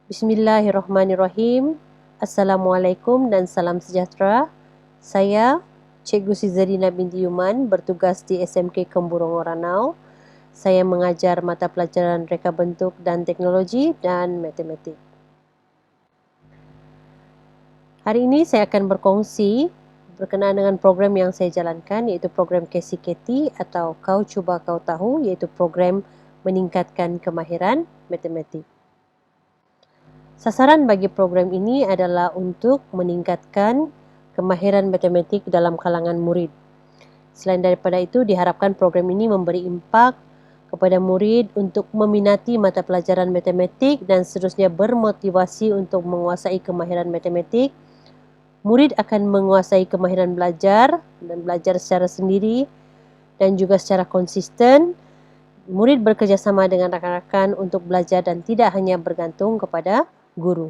Bismillahirrahmanirrahim. Assalamualaikum dan salam sejahtera. Saya Cikgu Sizarina binti Yuman bertugas di SMK Kemburong Oranau. Saya mengajar mata pelajaran reka bentuk dan teknologi dan matematik. Hari ini saya akan berkongsi berkenaan dengan program yang saya jalankan, iaitu program KCKT atau Kau Cuba Kau Tahu, iaitu program meningkatkan kemahiran matematik. Sasaran bagi program ini adalah untuk meningkatkan kemahiran matematik dalam kalangan murid. Selain daripada itu, diharapkan program ini memberi impak kepada murid untuk meminati mata pelajaran matematik dan seterusnya bermotivasi untuk menguasai kemahiran matematik. Murid akan menguasai kemahiran belajar dan belajar secara sendiri dan juga secara konsisten. Murid bekerjasama dengan rakan-rakan untuk belajar dan tidak hanya bergantung kepada guru.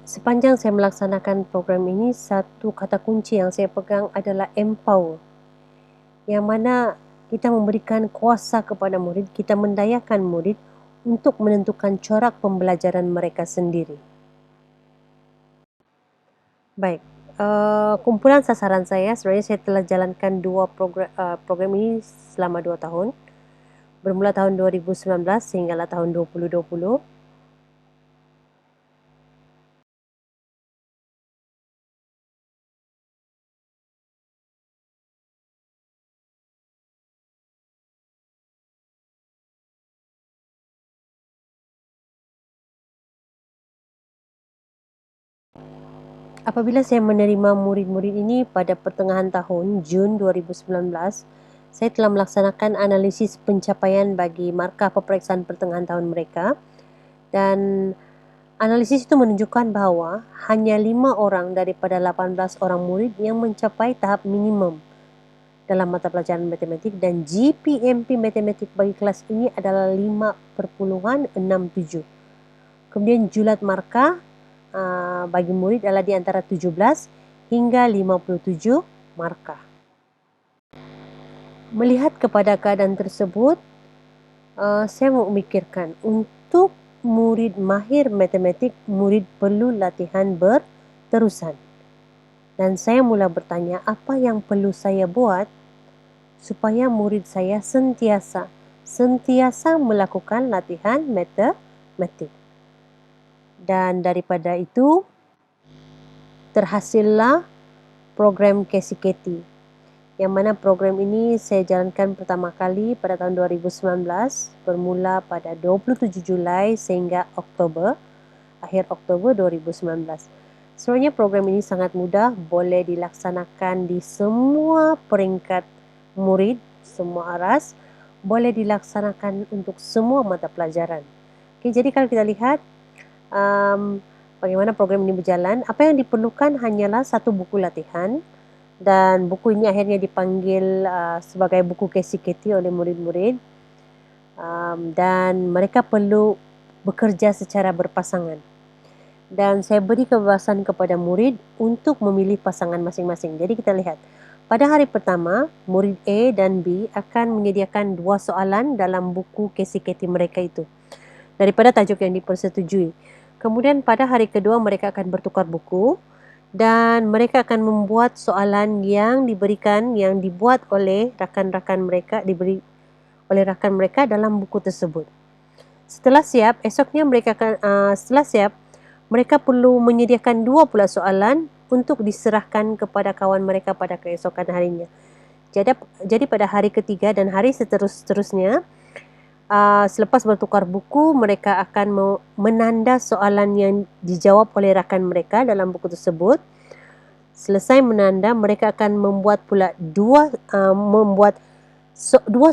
Sepanjang saya melaksanakan program ini, satu kata kunci yang saya pegang adalah empower, yang mana kita memberikan kuasa kepada murid, kita mendayakan murid untuk menentukan corak pembelajaran mereka sendiri. Baik, kumpulan sasaran saya, sebenarnya saya telah jalankan program ini selama 2 tahun, bermula tahun 2019 sehinggalah tahun 2020. Apabila saya menerima murid-murid ini pada pertengahan tahun, Jun 2019, saya telah melaksanakan analisis pencapaian bagi markah peperiksaan pertengahan tahun mereka, dan analisis itu menunjukkan bahawa hanya 5 orang daripada 18 orang murid yang mencapai tahap minimum dalam mata pelajaran matematik, dan GPMP matematik bagi kelas ini adalah 5.67. Kemudian julat markah bagi murid adalah di antara 17 hingga 57 markah. Melihat kepada keadaan tersebut, saya memikirkan untuk murid mahir matematik, murid perlu latihan berterusan. Dan saya mula bertanya, apa yang perlu saya buat supaya murid saya sentiasa melakukan latihan matematik. Dan daripada itu, terhasillah program KCKT, yang mana program ini saya jalankan pertama kali pada tahun 2019, bermula pada 27 Julai sehingga akhir Oktober 2019. Sebenarnya program ini sangat mudah, boleh dilaksanakan di semua peringkat murid, semua aras, boleh dilaksanakan untuk semua mata pelajaran. Okay, jadi kalau kita lihat bagaimana program ini berjalan, apa yang diperlukan hanyalah satu buku latihan, dan buku ini akhirnya dipanggil sebagai buku KCKT oleh murid-murid, dan mereka perlu bekerja secara berpasangan, dan saya beri kebebasan kepada murid untuk memilih pasangan masing-masing. Jadi kita lihat, pada hari pertama, murid A dan B akan menyediakan 2 soalan dalam buku KCKT mereka itu daripada tajuk yang dipersetujui. Kemudian pada hari kedua mereka akan bertukar buku dan mereka akan membuat soalan yang dibuat oleh rakan-rakan mereka, diberi oleh rakan mereka dalam buku tersebut. Setelah siap, mereka perlu menyediakan 2 pula soalan untuk diserahkan kepada kawan mereka pada keesokan harinya. Jadi pada hari ketiga dan hari seterusnya, selepas bertukar buku, mereka akan menanda soalan yang dijawab oleh rakan mereka dalam buku tersebut. Selesai menanda, mereka akan membuat pula dua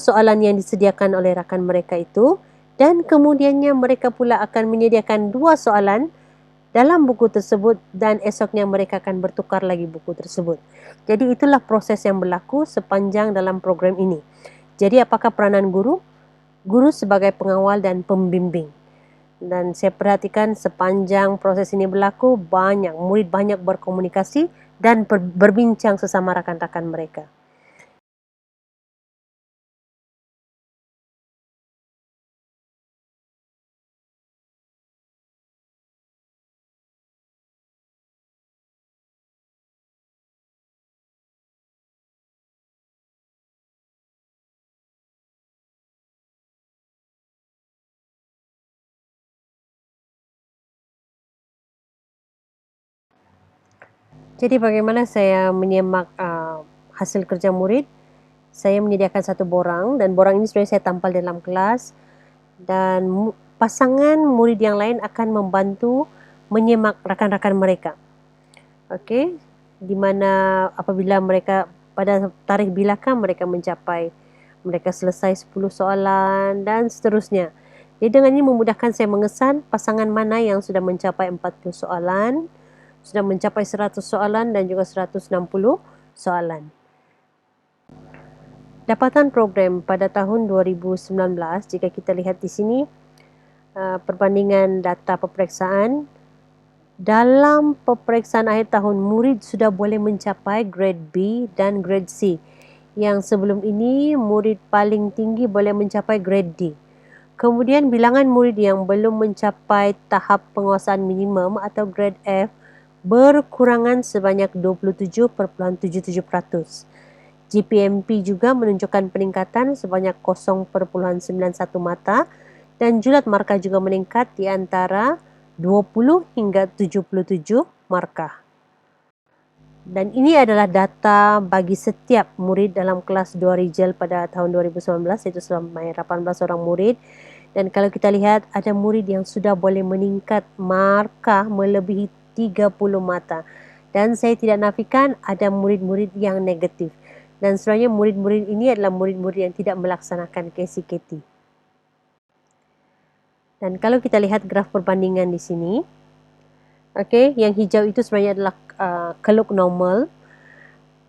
soalan yang disediakan oleh rakan mereka itu, dan kemudiannya mereka pula akan menyediakan 2 soalan dalam buku tersebut, dan esoknya mereka akan bertukar lagi buku tersebut. Jadi itulah proses yang berlaku sepanjang dalam program ini. Jadi apakah peranan guru? Guru sebagai pengawal dan pembimbing. Dan saya perhatikan sepanjang proses ini berlaku, murid banyak berkomunikasi dan berbincang sesama rakan-rakan mereka. Jadi bagaimana saya menyemak hasil kerja murid? Saya menyediakan satu borang dan borang ini sebenarnya saya tampal dalam kelas dan pasangan murid yang lain akan membantu menyemak rakan-rakan mereka. Okey, di mana apabila mereka pada tarikh bilakah mereka selesai 10 soalan dan seterusnya. Jadi dengan ini memudahkan saya mengesan pasangan mana yang sudah mencapai 40 soalan, sudah mencapai 100 soalan dan juga 160 soalan. Dapatan program pada tahun 2019, jika kita lihat di sini, perbandingan data peperiksaan, dalam peperiksaan akhir tahun, murid sudah boleh mencapai grade B dan grade C. Yang sebelum ini, murid paling tinggi boleh mencapai grade D. Kemudian bilangan murid yang belum mencapai tahap penguasaan minimum atau grade F berkurangan sebanyak 27.77%. GPMP juga menunjukkan peningkatan sebanyak 0.91 mata dan julat markah juga meningkat di antara 20 hingga 77 markah. Dan ini adalah data bagi setiap murid dalam kelas 2 Rijal pada tahun 2019, iaitu sampai 18 orang murid. Dan kalau kita lihat ada murid yang sudah boleh meningkat markah melebihi 30 mata. Dan saya tidak nafikan ada murid-murid yang negatif. Dan sebenarnya murid-murid ini adalah murid-murid yang tidak melaksanakan KCKT. Dan kalau kita lihat graf perbandingan di sini, okey, yang hijau itu sebenarnya adalah keluk normal.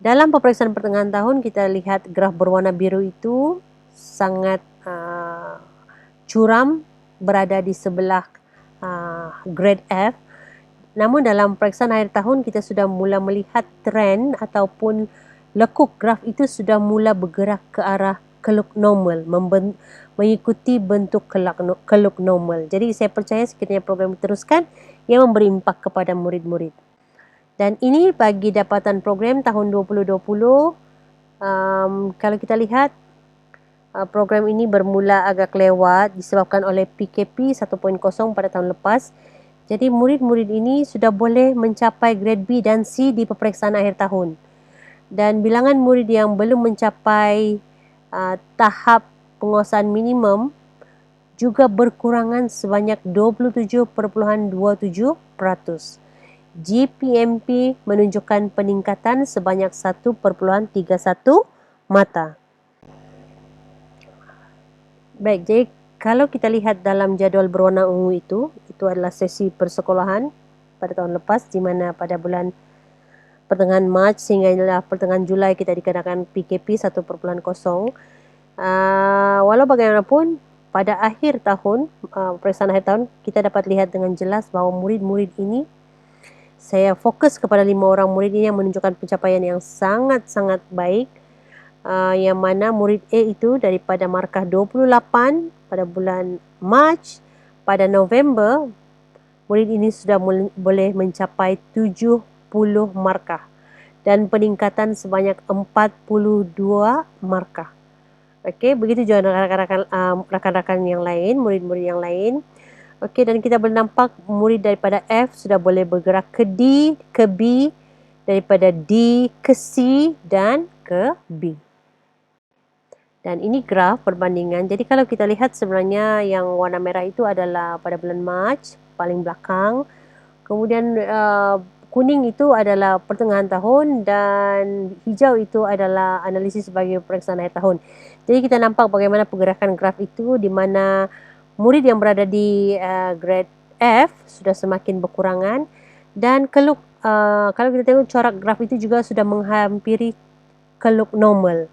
Dalam peperiksaan pertengahan tahun kita lihat graf berwarna biru itu sangat curam, berada di sebelah grade F. Namun dalam peperiksaan akhir tahun kita sudah mula melihat trend ataupun lekuk graf itu sudah mula bergerak ke arah keluk normal, mengikuti bentuk keluk normal. Jadi saya percaya sekiranya program diteruskan, ia memberi impak kepada murid-murid. Dan ini bagi dapatan program tahun 2020. Kalau kita lihat, program ini bermula agak lewat disebabkan oleh PKP 1.0 pada tahun lepas. Jadi murid-murid ini sudah boleh mencapai grade B dan C di peperiksaan akhir tahun. Dan bilangan murid yang belum mencapai tahap penguasaan minimum juga berkurangan sebanyak 27.27%. GPMP menunjukkan peningkatan sebanyak 1.31 mata. Baik, jadi kalau kita lihat dalam jadual berwarna ungu itu adalah sesi persekolahan pada tahun lepas, di mana pada bulan pertengahan Mac sehingga pertengahan Julai kita dikenakan PKP 1.0. Walau bagaimanapun, pada akhir tahun, peperiksaan akhir tahun, kita dapat lihat dengan jelas bahawa murid-murid ini, saya fokus kepada 5 orang murid ini yang menunjukkan pencapaian yang sangat-sangat baik. Yang mana murid A itu daripada markah 28 pada bulan Mac, pada November, murid ini sudah boleh mencapai 70 markah dan peningkatan sebanyak 42 markah. Okey, begitu juga rakan-rakan yang lain, murid-murid yang lain. Okey, dan kita boleh nampak murid daripada F sudah boleh bergerak ke D, ke B, daripada D ke C dan ke B. Dan ini graf perbandingan. Jadi kalau kita lihat sebenarnya yang warna merah itu adalah pada bulan Mac, paling belakang. Kemudian kuning itu adalah pertengahan tahun dan hijau itu adalah analisis bagi peperiksaan akhir tahun. Jadi kita nampak bagaimana pergerakan graf itu, di mana murid yang berada di grade F sudah semakin berkurangan dan keluk, kalau kita tengok corak graf itu juga sudah menghampiri keluk normal.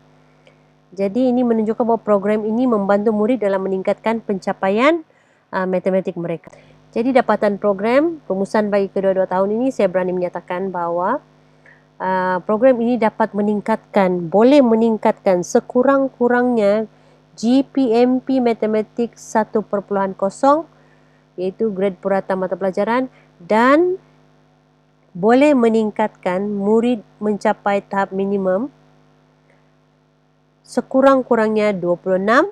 Jadi ini menunjukkan bahawa program ini membantu murid dalam meningkatkan pencapaian matematik mereka. Jadi dapatan program rumusan bagi kedua-dua tahun ini, saya berani menyatakan bahawa program ini dapat boleh meningkatkan sekurang-kurangnya GPMP Matematik 1.0, iaitu grade purata mata pelajaran, dan boleh meningkatkan murid mencapai tahap minimum sekurang-kurangnya 26%.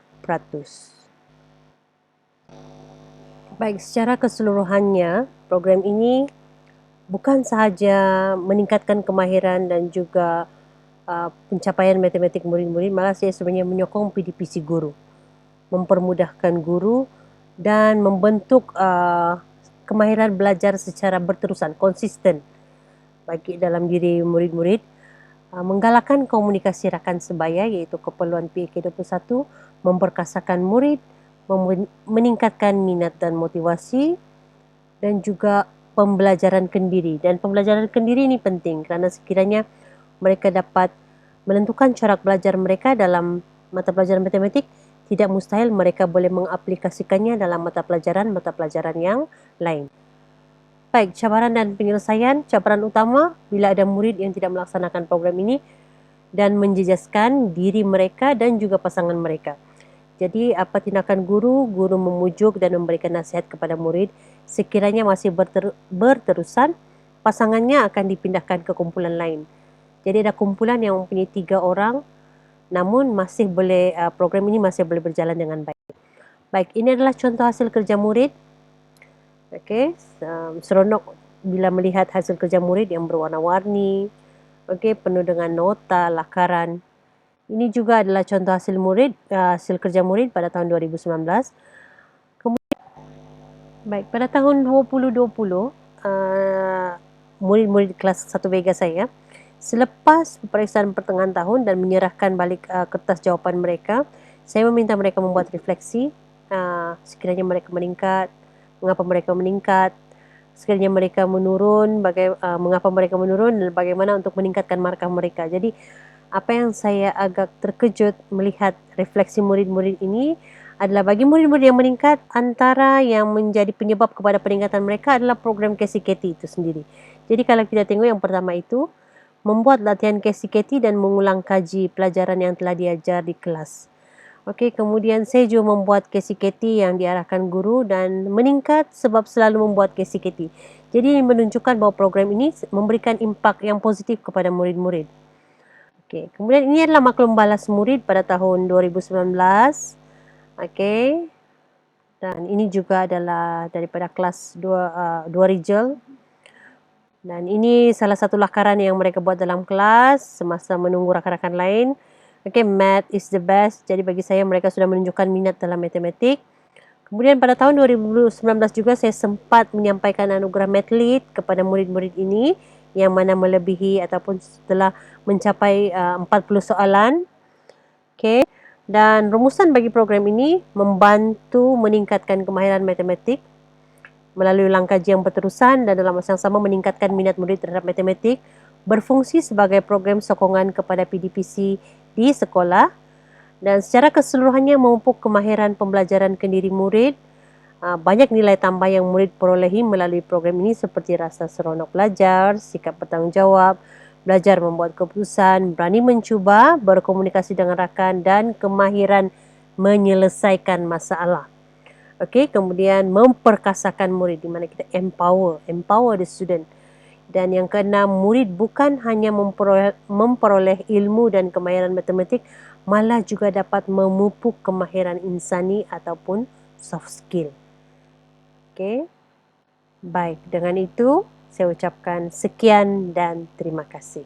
Baik, secara keseluruhannya, program ini bukan sahaja meningkatkan kemahiran dan juga pencapaian matematik murid-murid, malah saya sebenarnya menyokong PDPC guru, mempermudahkan guru dan membentuk kemahiran belajar secara berterusan, konsisten bagi dalam diri murid-murid, menggalakkan komunikasi rakan sebaya iaitu keperluan PAK 21, memperkasakan murid, meningkatkan minat dan motivasi, dan juga pembelajaran kendiri. Dan pembelajaran kendiri ini penting kerana sekiranya mereka dapat menentukan corak belajar mereka dalam mata pelajaran matematik, tidak mustahil mereka boleh mengaplikasikannya dalam mata pelajaran yang lain. Baik, cabaran dan penyelesaian. Cabaran utama bila ada murid yang tidak melaksanakan program ini dan menjejaskan diri mereka dan juga pasangan mereka. Jadi apa tindakan guru? Guru memujuk dan memberikan nasihat kepada murid. Sekiranya masih berterusan, pasangannya akan dipindahkan ke kumpulan lain. Jadi ada kumpulan yang mempunyai 3 orang, namun masih boleh program ini masih boleh berjalan dengan baik. Baik, ini adalah contoh hasil kerja murid. Okey, seronok bila melihat hasil kerja murid yang berwarna-warni. Okey, penuh dengan nota, lakaran. Ini juga adalah contoh hasil kerja murid pada tahun 2019. Kemudian, baik, pada tahun 2020, murid-murid kelas 1 Vega saya, selepas peperiksaan pertengahan tahun dan menyerahkan balik kertas jawapan mereka, saya meminta mereka membuat refleksi, sekiranya mereka meningkat, mengapa mereka meningkat, sekiranya mereka menurun, mengapa mereka menurun dan bagaimana untuk meningkatkan markah mereka. Jadi apa yang saya agak terkejut melihat refleksi murid-murid ini adalah bagi murid-murid yang meningkat, antara yang menjadi penyebab kepada peningkatan mereka adalah program KCKT itu sendiri. Jadi kalau kita tengok yang pertama itu, membuat latihan KCKT dan mengulang kaji pelajaran yang telah diajar di kelas. Okey, kemudian saya juga membuat KCKT yang diarahkan guru dan meningkat sebab selalu membuat KCKT. Jadi ini menunjukkan bahawa program ini memberikan impak yang positif kepada murid-murid. Okey, kemudian ini adalah maklum balas murid pada tahun 2019. Okey. Dan ini juga adalah daripada kelas 2 Rijal. Dan ini salah satu lakaran yang mereka buat dalam kelas semasa menunggu rakan-rakan lain. Okey, math is the best. Jadi bagi saya mereka sudah menunjukkan minat dalam matematik. Kemudian pada tahun 2019 juga saya sempat menyampaikan anugerah Mathlead kepada murid-murid ini yang mana melebihi ataupun setelah mencapai 40 soalan. Okey. Dan rumusan bagi program ini membantu meningkatkan kemahiran matematik melalui ulang kaji yang berterusan dan dalam masa yang sama meningkatkan minat murid terhadap matematik, berfungsi sebagai program sokongan kepada PDPC di sekolah dan secara keseluruhannya memupuk kemahiran pembelajaran kendiri murid. Banyak nilai tambah yang murid perolehi melalui program ini seperti rasa seronok belajar, sikap bertanggungjawab, belajar membuat keputusan, berani mencuba, berkomunikasi dengan rakan dan kemahiran menyelesaikan masalah. Okey, kemudian memperkasakan murid di mana kita empower the student. Dan yang keenam, murid bukan hanya memperoleh ilmu dan kemahiran matematik, malah juga dapat memupuk kemahiran insani ataupun soft skill. Okey. Baik, dengan itu saya ucapkan sekian dan terima kasih.